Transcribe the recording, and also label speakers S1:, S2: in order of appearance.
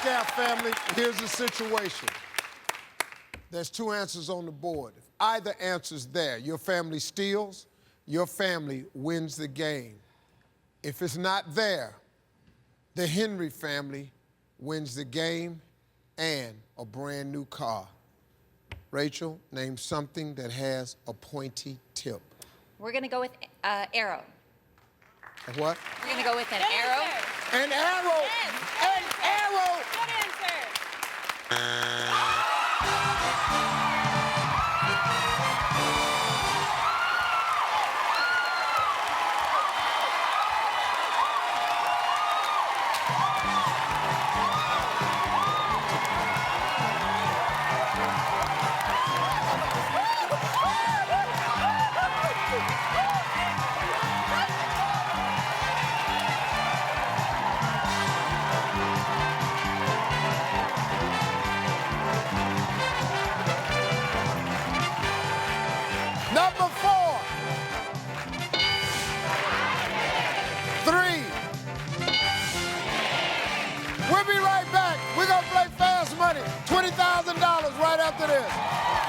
S1: nightcap, family. Here's the situation. There's two answers on the board. If either answer's there, your family steals, your family wins the game. If it's not there, the Henry family wins the game and a brand new car. Rachel, name something that has a pointy tip.
S2: We're gonna go with arrow.
S1: A what?
S2: We're gonna go with an arrow.
S1: An arrow!
S3: Yes.
S1: An arrow!
S3: Good answer.
S1: Number 4. 3. We'll be right back. We're gonna play Fast Money. $20,000 right after this.